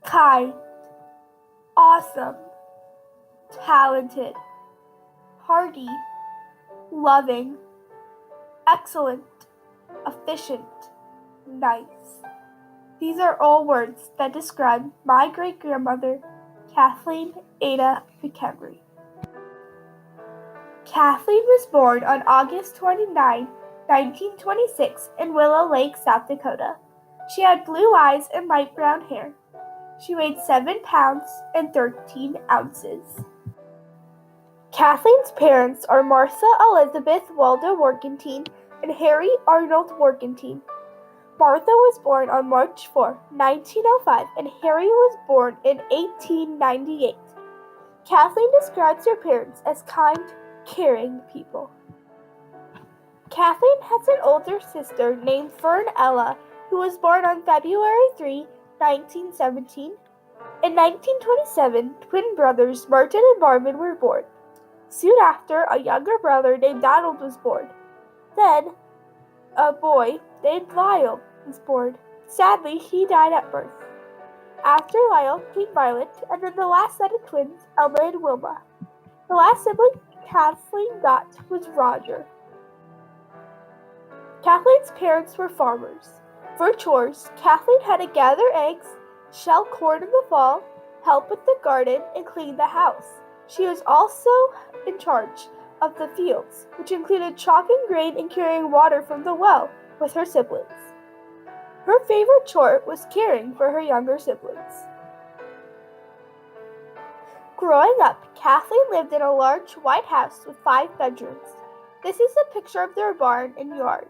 kind, awesome, talented, hearty, loving, excellent, efficient, nice. These are all words that describe my great-grandmother, Kathleen Ada McHenry. Kathleen was born on August 29, 1926 in Willow Lake, South Dakota. She had blue eyes and light brown hair. She weighed 7 pounds and 13 ounces. Kathleen's parents are Martha Elizabeth Waldo Morgentine and Harry Arnold Morgentine. Martha was born on March 4, 1905, and Harry was born in 1898. Kathleen describes her parents as kind, caring people. Kathleen has an older sister named Fern Ella, who was born on February 3, 1917. In 1927, twin brothers Martin and Marvin were born. Soon after, a younger brother named Donald was born. Then, a boy named Lyle was born. Sadly, he died at birth. After Lyle came Violet, and then the last set of twins, Elma and Wilma. The last sibling Kathleen got was Roger. Kathleen's parents were farmers. For chores, Kathleen had to gather eggs, shell corn in the fall, help with the garden, and clean the house. She was also in charge of the fields, which included chalking grain and carrying water from the well with her siblings. Her favorite chore was caring for her younger siblings. Growing up, Kathleen lived in a large white house with 5 bedrooms. This is a picture of their barn and yard.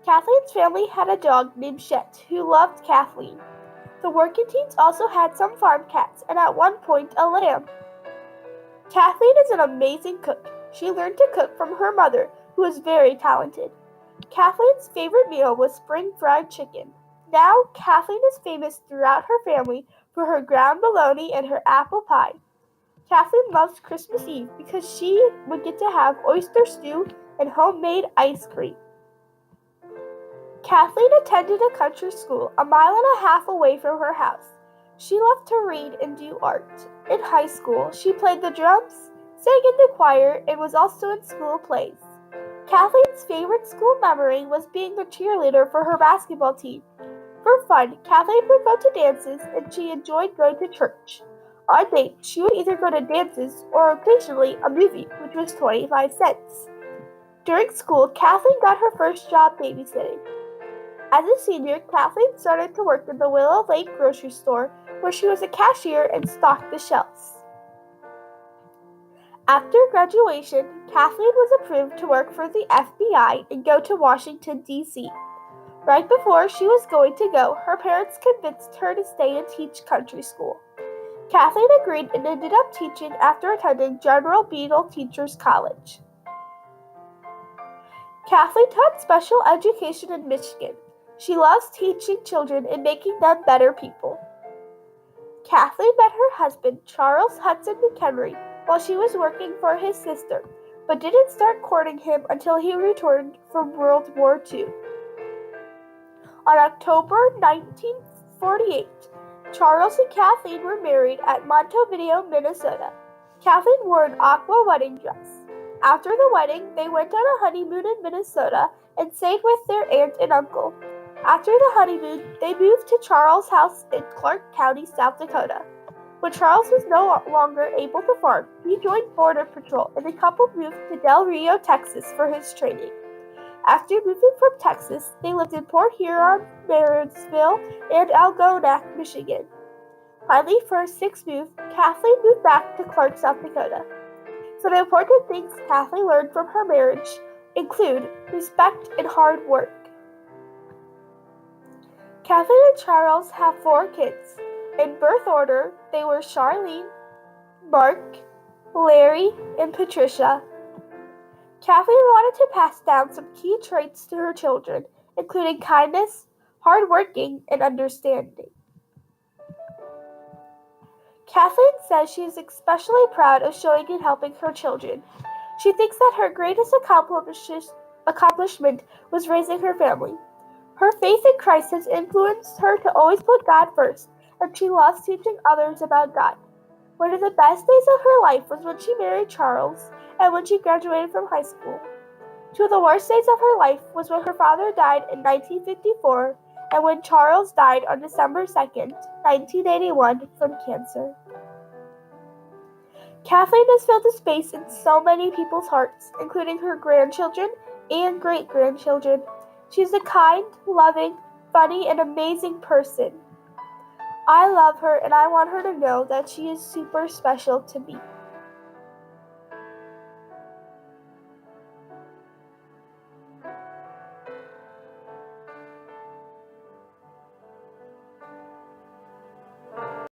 Kathleen's family had a dog named Chet who loved Kathleen. The Morgentines also had some farm cats and at one point a lamb. Kathleen is an amazing cook. She learned to cook from her mother, who was very talented. Kathleen's favorite meal was spring fried chicken. Now, Kathleen is famous throughout her family for her ground bologna and her apple pie. Kathleen loves Christmas Eve because she would get to have oyster stew and homemade ice cream. Kathleen attended a country school 1.5 miles away from her house. She loved to read and do art. In high school, she played the drums, sang in the choir, and was also in school plays. Kathleen's favorite school memory was being a cheerleader for her basketball team. For fun, Kathleen would go to dances, and she enjoyed going to church. On dates, she would either go to dances or occasionally a movie, which was 25 cents. During school, Kathleen got her first job babysitting. As a senior, Kathleen started to work in the Willow Lake grocery store, where she was a cashier and stocked the shelves. After graduation, Kathleen was approved to work for the FBI and go to Washington, D.C. Right before she was going to go, her parents convinced her to stay and teach country school. Kathleen agreed and ended up teaching after attending General Beadle Teachers College. Kathleen taught special education in Michigan. She loves teaching children and making them better people. Kathleen met her husband, Charles Hudson McHenry, while she was working for his sister, but didn't start courting him until he returned from World War II. On October 1948, Charles and Kathleen were married at Montevideo, Minnesota. Kathleen wore an aqua wedding dress. After the wedding, they went on a honeymoon in Minnesota and stayed with their aunt and uncle. After the honeymoon, they moved to Charles' house in Clark County, South Dakota. When Charles was no longer able to farm, he joined Border Patrol, and the couple moved to Del Rio, Texas for his training. After moving from Texas, they lived in Port Huron, Marysville, and Algonac, Michigan. Finally, for her 6th move, Kathleen moved back to Clark, South Dakota. Some important things Kathleen learned from her marriage include respect and hard work. Kathleen and Charles have 4 kids. In birth order, they were Charlene, Mark, Larry, and Patricia. Kathleen wanted to pass down some key traits to her children, including kindness, hardworking, and understanding. Kathleen says she is especially proud of showing and helping her children. She thinks that her greatest accomplishment was raising her family. Her faith in Christ has influenced her to always put God first and she loves teaching others about God. One of the best days of her life was when she married Charles and when she graduated from high school. Two of the worst days of her life was when her father died in 1954 and when Charles died on December 2nd, 1981, from cancer. Kathleen has filled a space in so many people's hearts, including her grandchildren and great-grandchildren. She's a kind, loving, funny, and amazing person. I love her and I want her to know that she is super special to me.